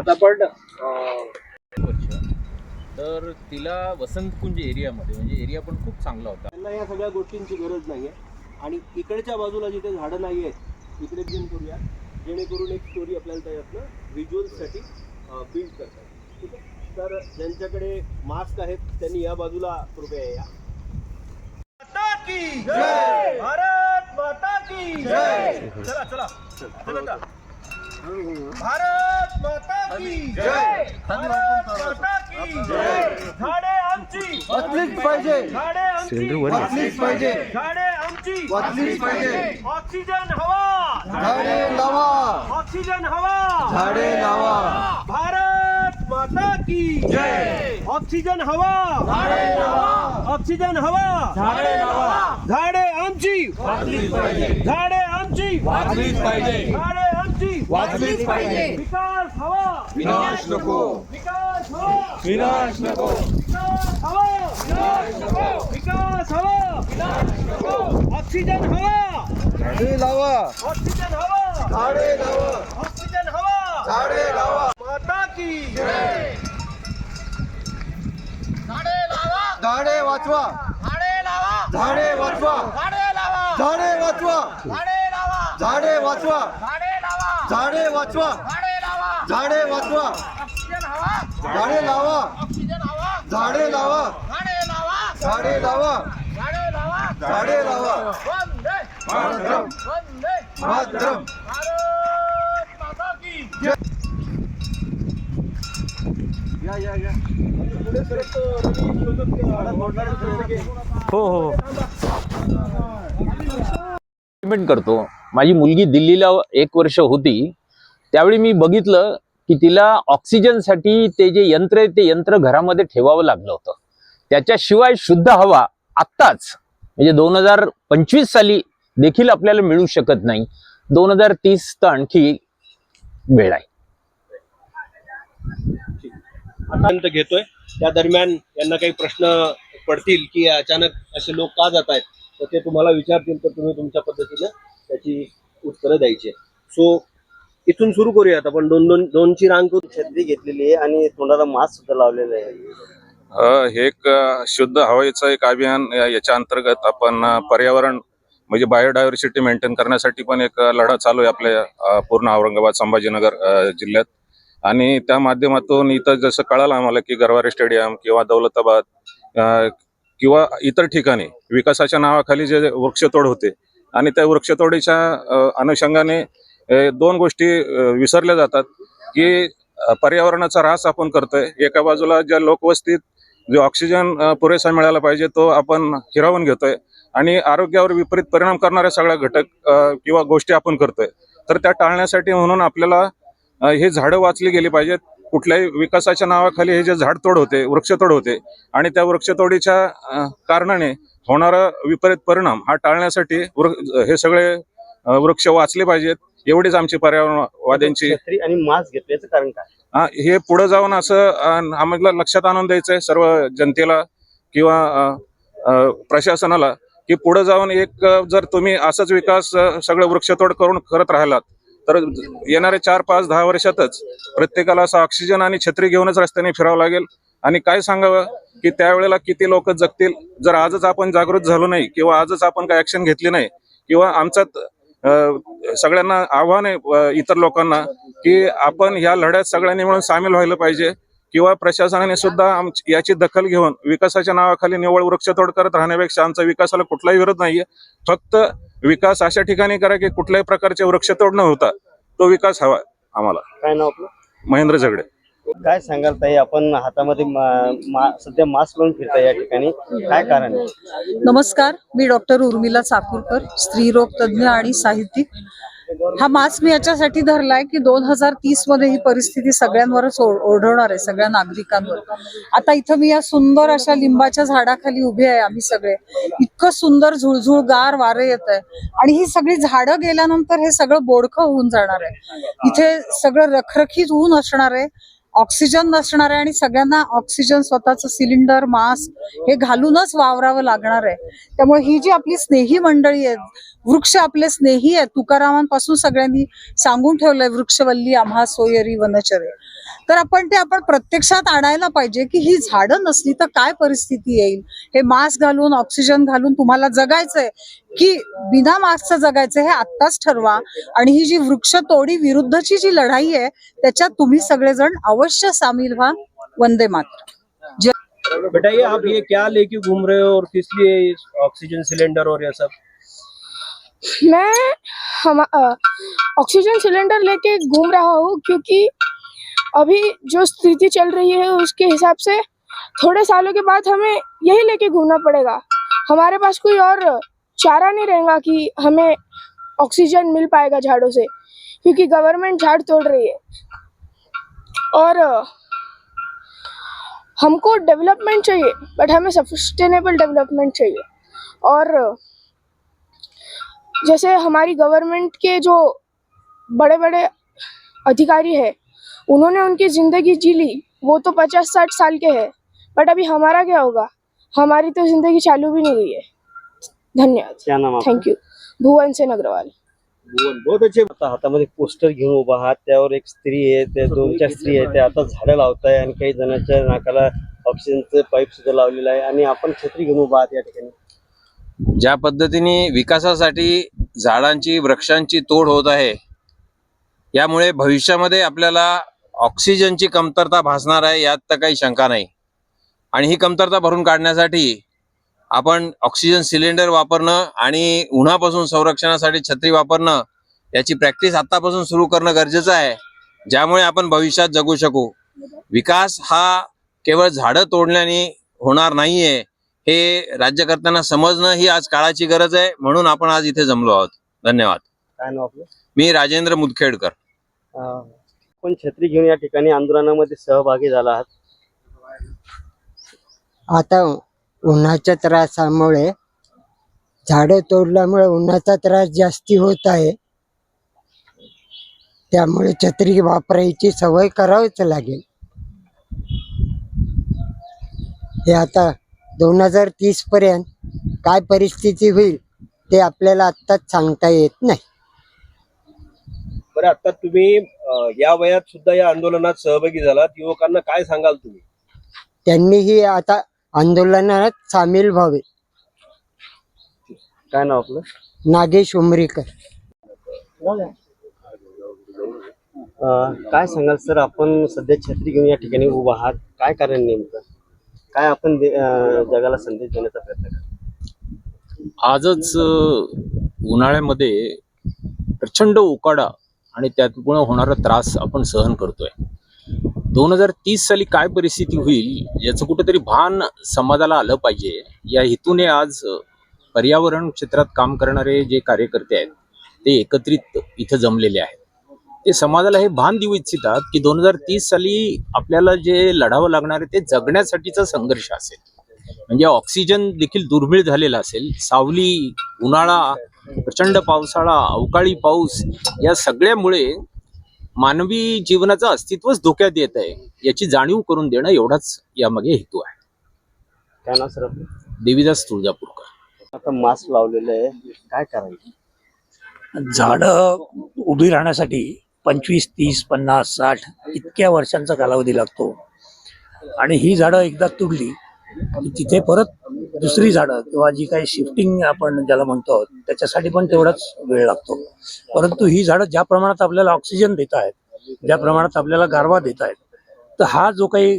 आता पण वर्ष तर तिला वसंतकुंज एरियामध्ये म्हणजे एरिया पण खूप चांगला होता. त्यांना या सगळ्या गोष्टींची गरज नाही आहे. आणि इकडच्या बाजूला जिथे झाडं नाही आहेत इकडे घेऊन करूया, जेणेकरून एक स्टोरी आपल्याला त्याच्यातनं व्हिज्युअल्ससाठी बिल्ड करता येईल. ठीक आहे, तर ज्यांच्याकडे मास्क आहेत त्यांनी या बाजूला कृपया या. माता की जय, भारत माता की जय. चला चला चला, भारत माता की जय, भारत माता की जय. झाडे आमची वाचलीच पाहिजे, झाडे आमची वाचलीच पाहिजे, झाडे आमची वाचलीच पाहिजे. ऑक्सिजन हवा झाडे लावा, ऑक्सिजन हवा झाडे लावा. भारत माता की जय. ऑक्सिजन हवा झाडे लावा, ऑक्सिजन हवा झाडे लावा. झाडे आमची वाचलीच पाहिजे, झाडे आमची वाचलीच पाहिजे, झाडे आमची वाचलीच पाहिजे. विकास हवा विनाश नको, विकास हवा विनाश नको, विकास हवा विनाश नको, विकास हवा विनाश नको. ऑक्सिजन हवा झाडे लावा, ऑक्सिजन हवा झाडे लावा, ऑक्सिजन हवा झाडे लावा. माता की जय. झाडे लावा, झाडे वाचवा, झाडे लावा, झाडे वाचवा, झाडे लावा, झाडे वाचवा, झाडे लावा, झाडे वाचवा, झाडे लावा, झाडे वाचवा, झाडे लावा, झाडे वाचवा. ऑक्सिजन हवा झाडे लावा, ऑक्सिजन हवा झाडे लावा, झाडे लावा, झाडे लावा, झाडे लावा, झाडे लावा. वंदे मातरम, वंदे मातरम. भारत माता की जय. या हो हो पेमेंट करतो. माझी मुलगी दिल्लीला 1 वर्ष होती त्यावेळी मी बघितलं की तिला ऑक्सिजनसाठी ते जे यंत्र आहे ते यंत्र घरामध्ये ठेवावं लागलं होतं. त्याच्याशिवाय शुद्ध हवा आत्ताच म्हणजे 2025 साली देखील आपल्याला मिळू शकत नाही. 2030 तर आणखी वेळ आहे. आता घेतोय त्या दरम्यान यांना काही प्रश्न पडतील की अचानक असे लोक का जात आहेत तर ते तुम्हाला विचारतील, तर तुम्ही तुमच्या पद्धतीने त्याची उत्तरं द्यायची. सो इथून सुरू करूयात आपण. दोनची रांग करून छत्री घेतलेली आहे आणि तोंडाला मास्क सुद्धा लावलेला आहे. हे एक शुद्ध हवेचं एक अभियान. याच्या अंतर्गत आपण पर्यावरण म्हणजे बायोडायव्हर्सिटी मेंटेन करण्यासाठी पण एक लढा चालू आहे आपल्या पूर्ण औरंगाबाद संभाजीनगर जिल्ह्यात. आणि त्या माध्यमातून इथं जसं कळालं आम्हाला की गरवारे स्टेडियम किंवा दौलताबाद किंवा इतर ठिकाणी विकासाच्या नावाखाली जे वृक्षतोड होते आणि त्या वृक्षतोडीच्या अनुषंगाने 2 गोष्टी विसरल्या जातात की पर्यावरणाचा ऱ्हास आपण करतोय. एका बाजूला ज्या लोकवस्तीत जो ऑक्सिजन पुरेसा मिळाला पाहिजे तो आपण हिरावून घेतोय आणि आरोग्यावर विपरीत परिणाम करणाऱ्या सगळ्या घटक किंवा गोष्टी आपण करतोय. तर त्या टाळण्यासाठी म्हणून आपल्याला हे झाडं वाचली गेली पाहिजेत. कुठल्याही विकासाच्या नावाखाली हे जे झाडतोड होते, वृक्षतोड होते आणि त्या वृक्षतोडीच्या कारणाने होणारा विपरीत परिणाम हा टाळण्यासाठी हे सगळे वृक्ष वाचले पाहिजेत. एवढीच आमची पर्यावरणवाद्यांची. छत्री आणि मास्क घेतल्याचं कारण काय? हे पुढे जाऊन असं आम्हाला लक्षात आणून द्यायचंय सर्व जनतेला किंवा प्रशासनाला की पुढे जाऊन एक जर तुम्ही असंच विकास सगळं वृक्षतोड करून करत राहिलात तर येणारे 4, 5, 10 वर्षातच प्रत्येकाला असं ऑक्सिजन आणि छत्री घेऊनच रस्त्याने फिरावं लागेल. आणि काय सांगावं की त्यावेळेला किती लोक जगतील जर आजच आपण जागृत झालो नाही किंवा आजच आपण काही ऍक्शन घेतली नाही. किंवा आमच्यात सगळ्यांना आव्हान आहे इतर लोकांना की आपण ह्या लढ्यात सगळ्यांनी मिळून सामील व्हायला पाहिजे. किंवा प्रशासनाने सुद्धा याची दखल घेऊन विकासाच्या नावाखाली निव्वळ वृक्षतोड करत राहण्यापेक्षा आमचा विकासाला कुठलाही विरोध नाहीये. फक्त विकास अशा ठिकाणी करा की कुठल्याही प्रकारचे वृक्षतोड न होता तो विकास हवा आम्हाला. काय नाव आपलं? महेंद्र झगडे. काय सांगाल ताई, आपण हातामध्ये सध्या मास्क लावून फिरता या ठिकाणी, काय कारण आहे? नमस्कार, मी डॉक्टर उर्मिला चाकूरकर, स्त्रीरोग तज्ञ आणि साहित्यिक. हा मास्क मी याच्यासाठी धरलाय की 2030 मध्ये ही परिस्थिती सगळ्यांवरच ओढवणार आहे, सगळ्या नागरिकांवर. आता इथं मी या सुंदर अशा लिंबाच्या झाडाखाली उभे आहे. आम्ही सगळे इतकं सुंदर झुळझुळ गार वारे येत आहे आणि ही सगळी झाडं गेल्यानंतर हे सगळं बोडखं होऊन जाणार आहे. इथे सगळं रखरखीत ऊन असणार आहे ऑक्सिजन नसणार आहे आणि सगळ्यांना ऑक्सिजन स्वतःचं सिलेंडर मास्क हे घालूनच वावरावं लागणार आहे. त्यामुळे ही जी आपली स्नेही मंडळी आहेत, वृक्ष आपले स्नेही आहेत, तुकारामांपासून सगळ्यांनी सांगून ठेवलंय वृक्षवल्ली आम्हा सोयरी वनचरे. तर आपण प्रत्यक्षात आणायला पाहिजे की ही झाडं नसली तर काय परिस्थिती येईल. हे मास्क घालून ऑक्सिजन घालून तुम्हाला जगायचंय की बिना मास्कचं जगायचं हे आत्ताच ठरवा. आणि ही जी वृक्षतोडी विरुद्धची जी लढाई आहे त्याच्यात तुम्ही सगळेजण अवश्य सामील व्हा. वंदे मातरम. बेटा ये आप ये क्या लेके घूम रहे हो और किस लिए ऑक्सीजन सिलेंडर और ये सब? मैं ऑक्सीजन सिलेंडर लेके घूम रहा हूँ क्योंकि अभी जो स्थिति चल रही है उसके हिसाब से थोड़े सालों के बाद हमें यही लेके घूमना पड़ेगा. हमारे पास कोई और चारा नहीं रहेगा कि हमें ऑक्सीजन मिल पाएगा झाड़ों से, क्योंकि गवर्नमेंट झाड़ तोड़ रही है. और हमको डेवलपमेंट चाहिए बट हमें सस्टेनेबल डेवलपमेंट चाहिए. और जैसे हमारी गवर्नमेंट के जो बड़े बड़े अधिकारी हैं उन्होंने उनकी ज़िंदगी जी ली, वो तो 50-60 साल के हैं, बट अभी हमारा क्या होगा? हमारी तो ज़िंदगी चालू भी नहीं हुई है. धन्यवाद. क्या नाम आपका? Thank you. भुवन सेन अग्रवाल. बहुत अच्छे. आता हातामध्ये पोस्टर घेऊन उभा आहात, त्यावर एक स्त्री आहे, त्या 2-4 स्त्री आहेत, त्या आता झाडं लावताय आणि काही जणांच्या नाकाला ऑक्सिजनचं पाईप सुद्धा लावलेलं आहे आणि आपण छत्री घेऊन उभा आहात या ठिकाणी. ज्या पद्धतीने विकासासाठी झाडांची वृक्षांची तोड होत आहे, यामुळे भविष्यामध्ये आपल्याला ऑक्सिजनची कमतरता भासणार आहे, यात तर काही शंका नाही. आणि ही कमतरता भरून काढण्यासाठी आपण ऑक्सिजन सिलेंडर वापरणं आणि उन्हापासून संरक्षणासाठी छत्री वापरणं याची प्रॅक्टिस आतापासून सुरू करणं गरजेचं आहे, ज्यामुळे आपण भविष्यात जगू शकू. विकास हा केवळ झाडं तोडण्याने होणार नाहीये, हे राज्यकर्त्यांना समजणं ही आज काळाची गरज आहे. म्हणून आपण आज इथे जमलो आहोत. धन्यवाद. काय नाव आपलं? मी राजेंद्र मुदखेडकर. आपण छत्री घेऊन या ठिकाणी आंदोलनामध्ये सहभागी झाला आहात. आता उन्हाच्या त्रासामुळे झाडं तोडल्यामुळे उन्हाचा त्रास जास्ती होत आहे. त्यामुळे छत्री वापरायची सवय करावीच लागेल. हे आता 2030 पर्यंत काय परिस्थिती होईल ते आपल्याला आत्ताच सांगता येत नाही. बरं, आता तुम्ही या वयात सुद्धा या आंदोलनात सहभागी झालात, युवकांना काय सांगाल तुम्ही? त्यांनीही आता आंदोलनात सामील व्हावे. काय नाव आपलं? नागेश उमरीकर. काय सांगाल सर, आपण सध्या छत्री घेऊन या ठिकाणी उभा आहात, काय कारण नेमकं? काय आपण जगाला संदेश देण्याचा प्रयत्न करतो? आजच उन्हाळ्यामध्ये प्रचंड उकाडा आणि त्यामुळे होणारा त्रास आपण सहन करतोय. 2030 साली काय परिस्थिती होईल याचं कुठेतरी भान समाजाला आलं पाहिजे, या हेतूने आज पर्यावरण क्षेत्रात काम करणारे जे कार्यकर्ते आहेत ते एकत्रित इथं जमलेले आहेत. ते समाजाला हे भान देऊ इच्छितात की 2030 साली आपल्याला जे लढावं लागणार आहे ते जगण्यासाठीचा संघर्ष असेल. म्हणजे ऑक्सिजन देखील दुर्मिळ झालेला असेल. सावली, उन्हाळा, प्रचंड पावसाळा, अवकाळी पाऊस या सगळ्यामुळे मानवी जीवनाचं अस्तित्वच धोक्यात येत आहे, याची जाणीव करून देणं एवढाच यामागे हेतू आहे. काय नाव सर आपलं? देवीदास तुळजापूरकर. आता मास्क लावलेलं आहे, काय करायचं? झाडं उभी राहण्यासाठी 25, 30, 50, 60 इतक्या वर्षांचा कालावधी लागतो. आणि ही झाडं एकदा तुडली की तिथे परत दुसरी झाडं किंवा जी काही शिफ्टिंग आपण ज्याला म्हणतो त्याच्यासाठी पण तेवढाच वेळ लागतो. परंतु ही झाडं ज्या प्रमाणात आपल्याला ऑक्सिजन देत आहेत, ज्या प्रमाणात आपल्याला गारवा देत आहेत, तर हा जो काही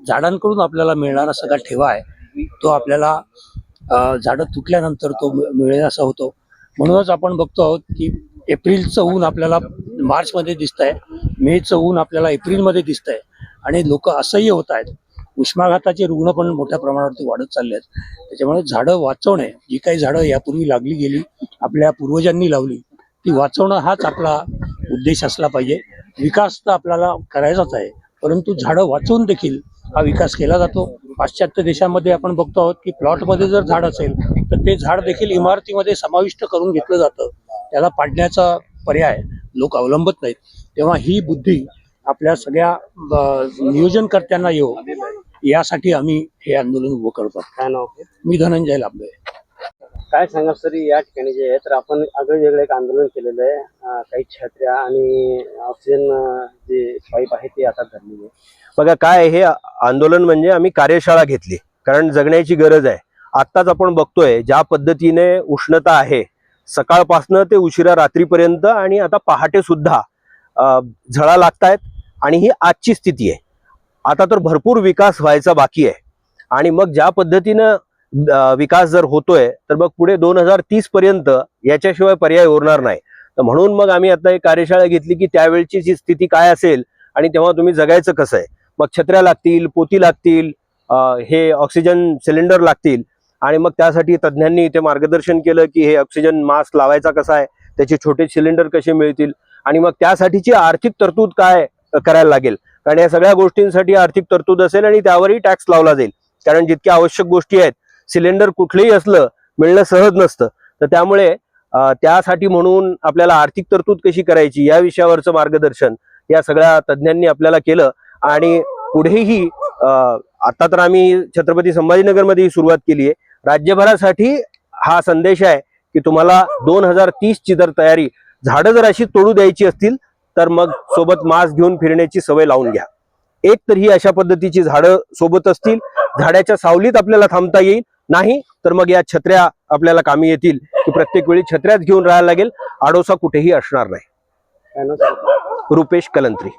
झाडांकडून आपल्याला मिळणारा सगळा ठेवा आहे तो आपल्याला झाडं तुटल्यानंतर तो मिळेल असा होतो. म्हणूनच आपण बघतो आहोत की एप्रिलचं ऊन आपल्याला मार्चमध्ये दिसतंय, मेचं ऊन आपल्याला एप्रिलमध्ये दिसतंय आणि लोक असह्य होत आहेत. उष्माघाताचे रुग्ण पण मोठ्या प्रमाणावरती वाढत चालले आहेत. त्याच्यामुळे झाडं वाचवणे, जी काही झाडं यापूर्वी लागली गेली, आपल्या पूर्वजांनी लावली, ती वाचवणं हाच आपला उद्देश असला पाहिजे. विकास तर आपल्याला करायचाच आहे, परंतु झाडं वाचवून देखील हा विकास केला जातो. पाश्चात्य देशामध्ये आपण बघतो आहोत की प्लॉटमध्ये जर झाड असेल तर ते झाड देखील इमारतीमध्ये समाविष्ट करून घेतलं जातं. त्याला पाडण्याचा पर्याय लोक अवलंबत नाहीत. तेव्हा ही बुद्धी आपल्या सगळ्या नियोजनकर्त्यांना येऊ यासाठी आम्ही हे आंदोलन उभं करतो. काय नाव? मी धनंजय लांबे. काय सांगा सर, या ठिकाणी जे आहे तर आपण वेगळं एक आंदोलन केलेलं आहे. काही छत्र्या आणि ऑक्सिजन जे पाईप आहे ते आता धरलेले आहे. बघा काय हे आंदोलन म्हणजे आम्ही कार्यशाळा घेतली, कारण जगण्याची गरज आहे. आत्ताच आपण बघतोय ज्या पद्धतीने उष्णता आहे, सकाळपासनं ते उशिरा रात्रीपर्यंत आणि आता पहाटे सुद्धा झळा लागतायत आणि ही आजची स्थिती आहे. आता तर भरपूर विकास व्हायचा बाकी आहे आणि मग ज्या पद्धतीनं विकास जर होतोय तर मग पुढे 2030 पर्यंत याच्याशिवाय पर्याय उरणार नाही. तर म्हणून मग आम्ही आता एक कार्यशाळा घेतली की त्यावेळची जी स्थिती काय असेल आणि तेव्हा तुम्ही जगायचं कसं आहे. मग छत्र्या लागतील, पोती लागतील, हे ऑक्सिजन सिलेंडर लागतील आणि मग त्यासाठी तज्ज्ञांनी इथे मार्गदर्शन केलं की हे ऑक्सिजन मास्क लावायचा कसा आहे, त्याचे छोटे सिलेंडर कसे मिळतील आणि मग त्यासाठीची आर्थिक तरतूद काय करायला लागेल. कारण या सगळ्या गोष्टींसाठी आर्थिक तरतूद असेल आणि त्यावरही टॅक्स लावला जाईल. कारण जितक्या आवश्यक गोष्टी आहेत, सिलेंडर कुठलेही असलं मिळणं सहज नसतं. तर त्यामुळे त्यासाठी म्हणून आपल्याला आर्थिक तरतूद कशी करायची या विषयावरचं मार्गदर्शन या सगळ्या तज्ज्ञांनी आपल्याला केलं. आणि पुढेही आता तर आम्ही छत्रपती संभाजीनगरमध्ये सुरुवात केली आहे. राज्यभरासाठी हा संदेश आहे की तुम्हाला 2030 ची जर तयारी, झाडं जर अशी तोडू द्यायची असतील तर मग सोबत मास्क घेऊन फिरण्याची सवय लावून घ्या. एक तर ही अशा पद्धतीची झाडं सोबत असतील, झाडाच्या सावलीत आपल्याला थांबता येईल. नाही तर मग या छत्र्या आपल्याला कामी येतील की प्रत्येक वेळी छत्र्याच घेऊन राहायला लागेल. आडोसा कुठेही असणार नाही. काय नाव सर? रुपेश कलंत्री.